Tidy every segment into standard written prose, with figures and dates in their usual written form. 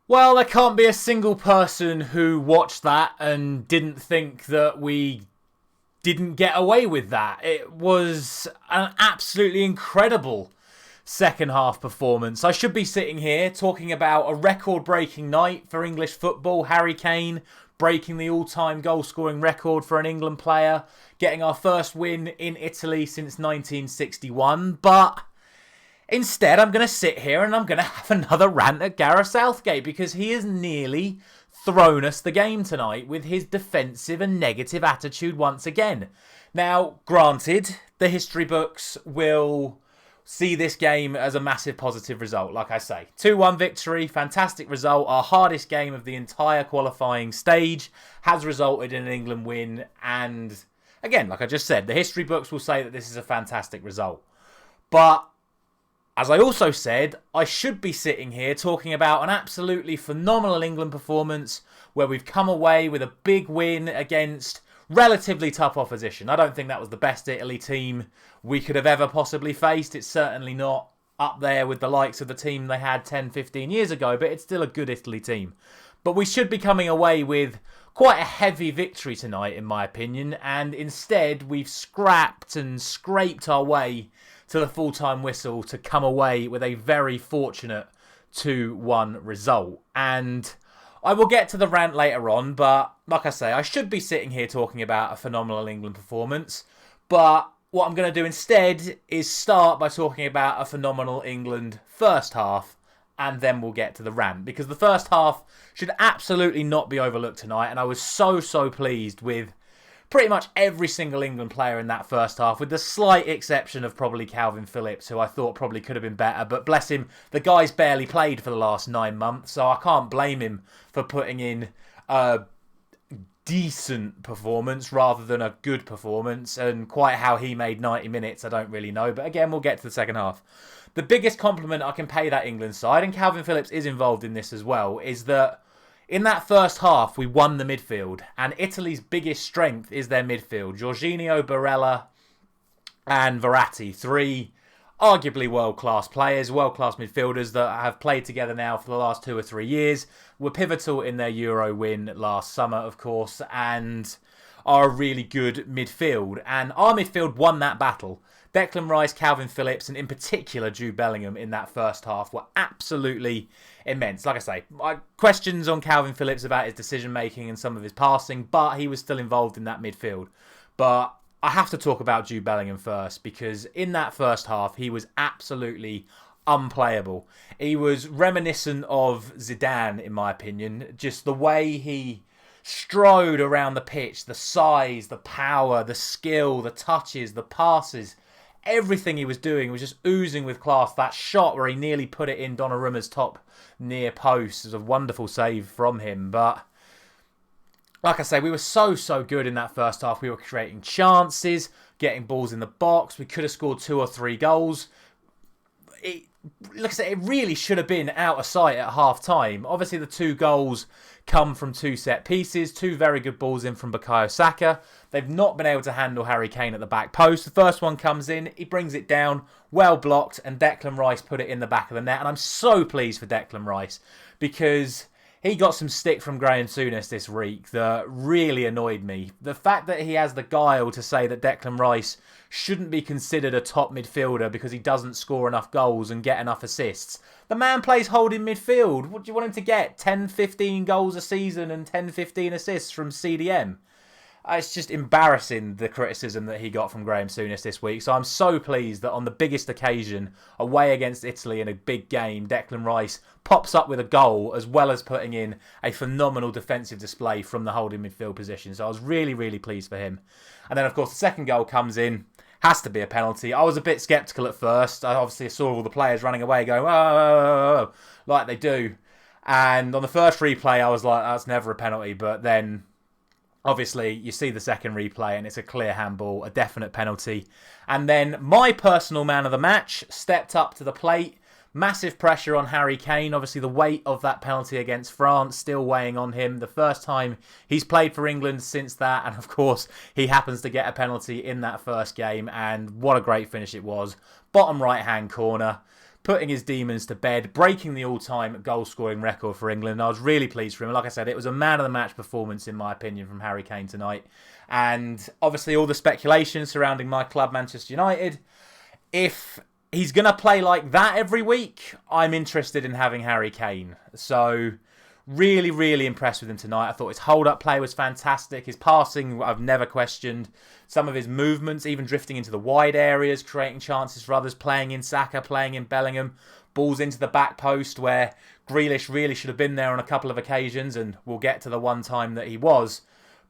Well, there can't be a single person who watched that and didn't think that we didn't get away with that. It was an absolutely incredible second half performance. I should be sitting here talking about a record-breaking night for English football. Harry Kane breaking the all-time goal-scoring record for an England player, getting our first win in Italy since 1961. But instead, I'm going to sit here and I'm going to have another rant at Gareth Southgate because he has nearly thrown us the game tonight with his defensive and negative attitude once again. Now, granted, the history books will see this game as a massive positive result, like I say. 2-1 victory, fantastic result. Our hardest game of the entire qualifying stage has resulted in an England win. And again, like I just said, the history books will say that this is a fantastic result. But as I also said, I should be sitting here talking about an absolutely phenomenal England performance where we've come away with a big win against relatively tough opposition. I don't think that was the best Italy team we could have ever possibly faced. It's certainly not up there with the likes of the team they had 10, 15 years ago, but it's still a good Italy team. But we should be coming away with quite a heavy victory tonight, in my opinion, and instead we've scrapped and scraped our way to the full-time whistle to come away with a very fortunate 2-1 result. And I will get to the rant later on, but like I say, I should be sitting here talking about a phenomenal England performance. But what I'm going to do instead is start by talking about a phenomenal England first half, and then we'll get to the rant. Because the first half should absolutely not be overlooked tonight, and I was so pleased with pretty much every single England player in that first half, with the slight exception of probably Calvin Phillips, who I thought probably could have been better. But bless him, the guy's barely played for the last 9 months, so I can't blame him for putting in a decent performance rather than a good performance. And quite how he made 90 minutes, I don't really know. But again, we'll get to the second half. The biggest compliment I can pay that England side, and Calvin Phillips is involved in this as well, is that in that first half, we won the midfield, and Italy's biggest strength is their midfield. Jorginho, Barella, and Verratti, three arguably world-class players, world-class midfielders that have played together now for the last 2 or 3 years, were pivotal in their Euro win last summer, of course, and are a really good midfield. And our midfield won that battle. Declan Rice, Calvin Phillips, and in particular Jude Bellingham in that first half were absolutely immense. Like I say, questions on Calvin Phillips about his decision-making and some of his passing, but he was still involved in that midfield. But I have to talk about Jude Bellingham first, because in that first half, he was absolutely unplayable. He was reminiscent of Zidane, in my opinion. Just the way he strode around the pitch, the size, the power, the skill, the touches, the passes. Everything he was doing was just oozing with class. That shot where he nearly put it in Donnarumma's top near post was a wonderful save from him. But like I say, we were so good in that first half. We were creating chances, getting balls in the box. We could have scored 2 or 3 goals. Like I said, it really should have been out of sight at half time. Obviously, the 2 goals come from 2 set pieces, 2 very good balls in from Bukayo Saka. They've not been able to handle Harry Kane at the back post. The first one comes in, he brings it down, well blocked, and Declan Rice put it in the back of the net. And I'm so pleased for Declan Rice, because he got some stick from Graham Souness this week that really annoyed me. The fact that he has the guile to say that Declan Rice shouldn't be considered a top midfielder because he doesn't score enough goals and get enough assists. The man plays holding midfield. What do you want him to get? 10, 15 goals a season and 10, 15 assists from CDM? It's just embarrassing, the criticism that he got from Graham Souness this week. So I'm so pleased that on the biggest occasion, away against Italy in a big game, Declan Rice pops up with a goal as well as putting in a phenomenal defensive display from the holding midfield position. So I was really pleased for him. And then, of course, the second goal comes in. Has to be a penalty. I was a bit sceptical at first. I obviously saw all the players running away going, oh, like they do. And on the first replay, I was like, that's never a penalty. But then obviously, you see the second replay and it's a clear handball, a definite penalty. And then my personal man of the match stepped up to the plate. Massive pressure on Harry Kane. Obviously, the weight of that penalty against France still weighing on him. The first time he's played for England since that. And of course, he happens to get a penalty in that first game. And what a great finish it was. Bottom right-hand corner. putting his demons to bed, breaking the all-time goal-scoring record for England. I was really pleased for him. Like I said, it was a man-of-the-match performance, in my opinion, from Harry Kane tonight. And obviously all the speculation surrounding my club, Manchester United. If he's going to play like that every week, I'm interested in having Harry Kane. So really, really impressed with him tonight. I thought his hold-up play was fantastic. His passing, I've never questioned. Some of his movements, even drifting into the wide areas, creating chances for others, playing in Saka, playing in Bellingham. Balls into the back post where Grealish really should have been there on a couple of occasions, and we'll get to the one time that he was.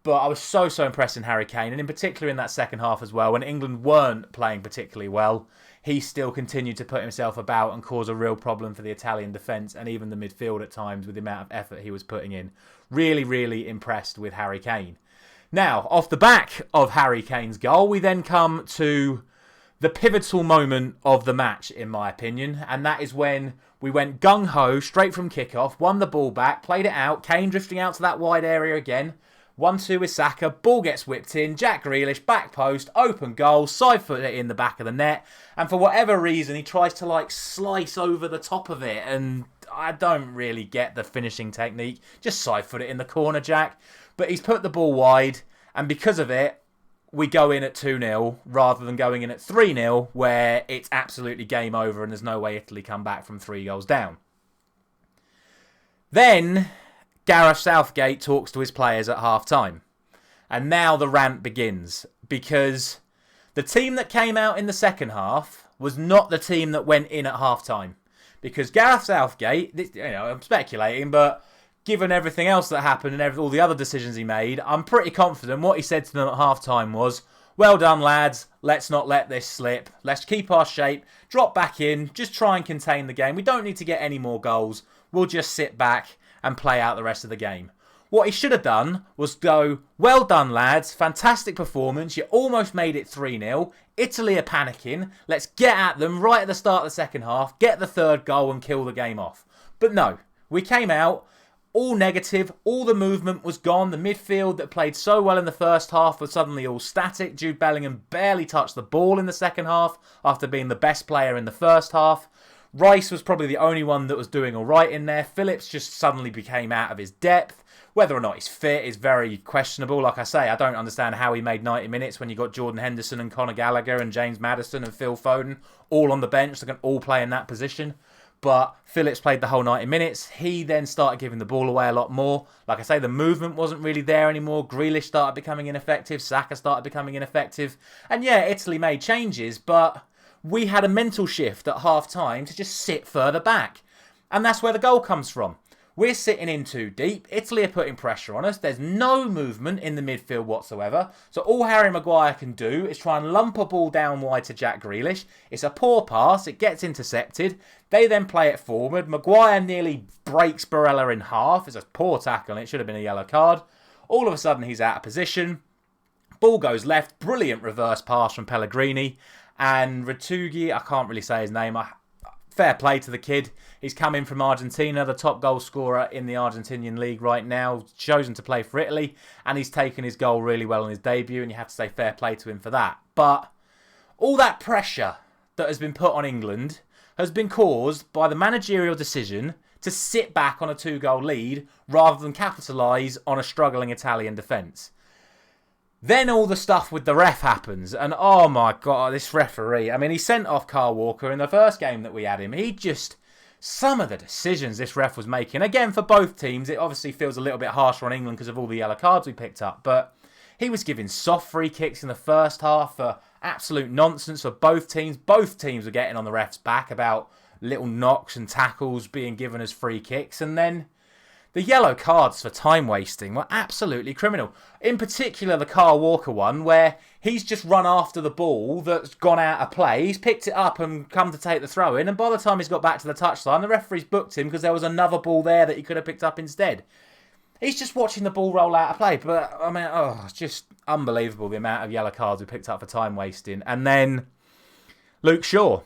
But I was so impressed in Harry Kane, and in particular in that second half as well, when England weren't playing particularly well. He still continued to put himself about and cause a real problem for the Italian defence and even the midfield at times with the amount of effort he was putting in. Really, really impressed with Harry Kane. Now, off the back of Harry Kane's goal, we then come to the pivotal moment of the match, in my opinion, and that is when we went gung-ho, straight from kickoff, won the ball back, played it out, Kane drifting out to that wide area again, 1-2 with Saka, ball gets whipped in, Jack Grealish, back post, open goal, side foot it in the back of the net, and for whatever reason he tries to slice over the top of it, and I don't really get the finishing technique. Just side foot it in the corner, Jack. But he's put the ball wide, and because of it, we go in at 2-0 rather than going in at 3-0 where it's absolutely game over and there's no way Italy come back from 3 goals down. Then Gareth Southgate talks to his players at half-time. And now the rant begins, because the team that came out in the second half was not the team that went in at half-time. Because Gareth Southgate, I'm speculating, but given everything else that happened and all the other decisions he made, I'm pretty confident what he said to them at half-time was, well done, lads, let's not let this slip. Let's keep our shape, drop back in, just try and contain the game. We don't need to get any more goals. We'll just sit back and play out the rest of the game. What he should have done was go, well done, lads, fantastic performance, you almost made it 3-0. Italy are panicking, let's get at them right at the start of the second half, get the third goal and kill the game off. But no, we came out all negative, all the movement was gone, the midfield that played so well in the first half was suddenly all static. Jude Bellingham barely touched the ball in the second half after being the best player in the first half. Rice was probably the only one that was doing all right in there. Phillips just suddenly became out of his depth. Whether or not he's fit is very questionable. Like I say, I don't understand how he made 90 minutes when you got Jordan Henderson and Conor Gallagher and James Maddison and Phil Foden all on the bench. They can all play in that position. But Phillips played the whole 90 minutes. He then started giving the ball away a lot more. Like I say, the movement wasn't really there anymore. Grealish started becoming ineffective. Saka started becoming ineffective. And yeah, Italy made changes, but we had a mental shift at half-time to just sit further back. And that's where the goal comes from. We're sitting in too deep. Italy are putting pressure on us. There's no movement in the midfield whatsoever. So all Harry Maguire can do is try and lump a ball down wide to Jack Grealish. It's a poor pass. It gets intercepted. They then play it forward. Maguire nearly breaks Barella in half. It's a poor tackle and it should have been a yellow card. All of a sudden he's out of position. Ball goes left. Brilliant reverse pass from Pellegrini. And Retugi, I can't really say his name. Fair play to the kid. He's come in from Argentina, the top goal scorer in the Argentinian league right now, chosen to play for Italy, and he's taken his goal really well on his debut, and you have to say fair play to him for that. But all that pressure that has been put on England has been caused by the managerial decision to sit back on a 2-goal lead rather than capitalise on a struggling Italian defence. Then all the stuff with the ref happens, and oh my god, this referee. I mean, he sent off Kyle Walker in the first game that we had him. Some of the decisions this ref was making, again, for both teams, it obviously feels a little bit harsher on England because of all the yellow cards we picked up, but he was giving soft free kicks in the first half for absolute nonsense for both teams. Both teams were getting on the ref's back about little knocks and tackles being given as free kicks, and then the yellow cards for time wasting were absolutely criminal. In particular, the Kyle Walker one, where he's just run after the ball that's gone out of play. He's picked it up and come to take the throw in, and by the time he's got back to the touchline, the referee's booked him because there was another ball there that he could have picked up instead. He's just watching the ball roll out of play. But, I mean, it's just unbelievable the amount of yellow cards we picked up for time wasting. And then Luke Shaw.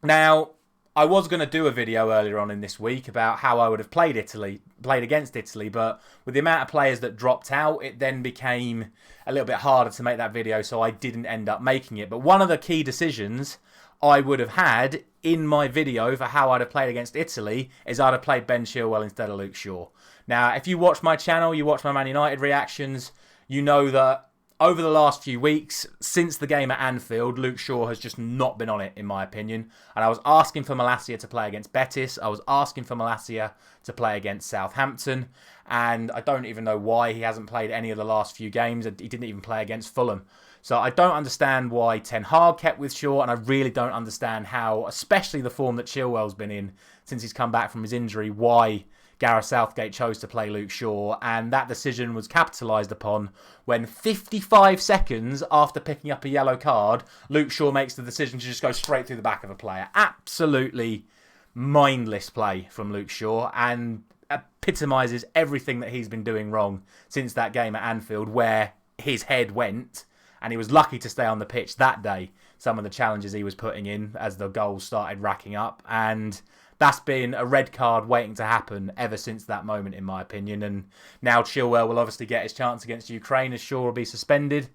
Now, I was going to do a video earlier on in this week about how I would have played against Italy, but with the amount of players that dropped out, it then became a little bit harder to make that video, so I didn't end up making it. But one of the key decisions I would have had in my video for how I'd have played against Italy is I'd have played Ben Chilwell instead of Luke Shaw. Now, if you watch my channel, you watch my Man United reactions, you know that over the last few weeks, since the game at Anfield, Luke Shaw has just not been on it, in my opinion. And I was asking for Malacia to play against Betis. I was asking for Malacia to play against Southampton. And I don't even know why he hasn't played any of the last few games. He didn't even play against Fulham. So I don't understand why Ten Hag kept with Shaw. And I really don't understand how, especially the form that Chilwell's been in since he's come back from his injury, why Gareth Southgate chose to play Luke Shaw, and that decision was capitalised upon when 55 seconds after picking up a yellow card, Luke Shaw makes the decision to just go straight through the back of a player. Absolutely mindless play from Luke Shaw, and epitomises everything that he's been doing wrong since that game at Anfield, where his head went, and he was lucky to stay on the pitch that day. Some of the challenges he was putting in as the goals started racking up, and that's been a red card waiting to happen ever since that moment, in my opinion. And now Chilwell will obviously get his chance against Ukraine, as Shaw will be suspended.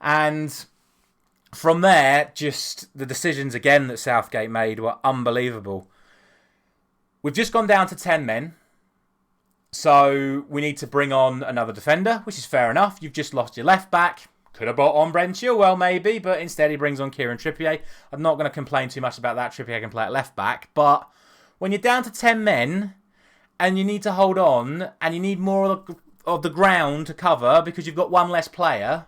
And from there, just the decisions again that Southgate made were unbelievable. We've just gone down to 10 men. So we need to bring on another defender, which is fair enough. You've just lost your left back. Could have brought on Ben Chilwell maybe, but instead he brings on Kieran Trippier. I'm not going to complain too much about that. Trippier can play at left back, but when you're down to 10 men and you need to hold on and you need more of the ground to cover because you've got one less player,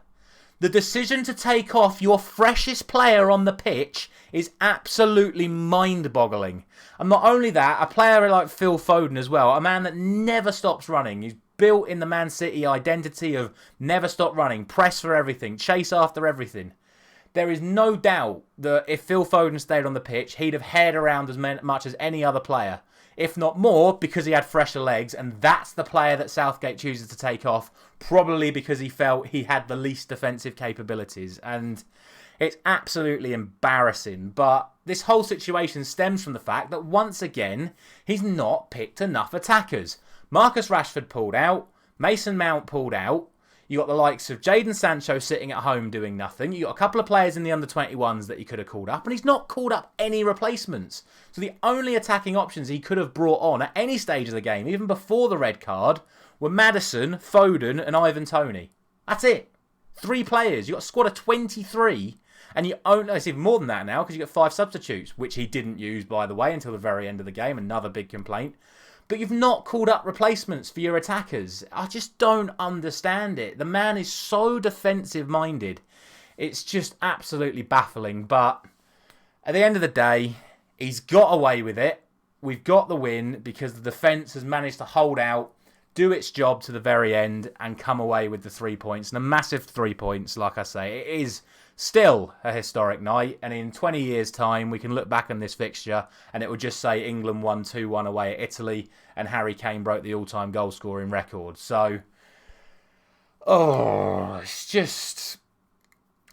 the decision to take off your freshest player on the pitch is absolutely mind-boggling. And not only that, a player like Phil Foden as well, a man that never stops running. He's built in the Man City identity of never stop running, press for everything, chase after everything. There is no doubt that if Phil Foden stayed on the pitch, he'd have haired around as much as any other player. If not more, because he had fresher legs, and that's the player that Southgate chooses to take off, probably because he felt he had the least defensive capabilities. And it's absolutely embarrassing. But this whole situation stems from the fact that, once again, he's not picked enough attackers. Marcus Rashford pulled out. Mason Mount pulled out. You got the likes of Jadon Sancho sitting at home doing nothing. You got a couple of players in the under-21s that he could have called up, and he's not called up any replacements. So the only attacking options he could have brought on at any stage of the game, even before the red card, were Maddison, Foden, and Ivan Toney. That's it. 3 players. You got a squad of 23, and you own. It's even more than that now because you got 5 substitutes, which he didn't use, by the way, until the very end of the game. Another big complaint. But you've not called up replacements for your attackers. I just don't understand it. The man is so defensive-minded. It's just absolutely baffling. But at the end of the day, he's got away with it. We've got the win because the defence has managed to hold out, do its job to the very end, and come away with the 3 points. And a massive 3 points, like I say. It is still a historic night, and in 20 years' time, we can look back on this fixture and it will just say England won 2-1 away at Italy and Harry Kane broke the all-time goal-scoring record. So,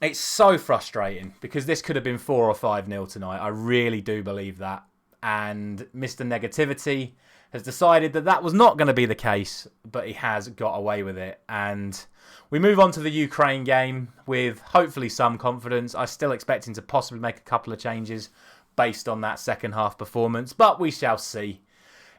it's so frustrating because this could have been 4 or 5-0 tonight. I really do believe that. And Mr. Negativity has decided that that was not going to be the case, but he has got away with it. And we move on to the Ukraine game with hopefully some confidence. I still expect him to possibly make a couple of changes based on that second half performance, but we shall see.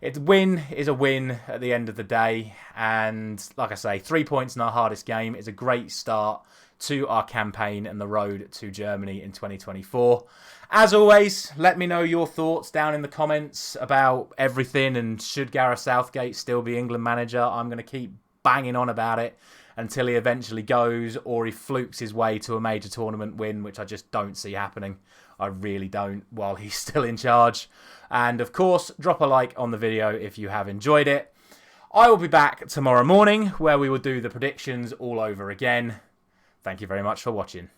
Its win is a win at the end of the day, and like I say, 3 points in our hardest game is a great start to our campaign and the road to Germany in 2024. As always, let me know your thoughts down in the comments about everything, and should Gareth Southgate still be England manager? I'm going to keep banging on about it until he eventually goes or he flukes his way to a major tournament win, which I just don't see happening. I really don't, while he's still in charge. And of course, drop a like on the video if you have enjoyed it. I will be back tomorrow morning where we will do the predictions all over again. Thank you very much for watching.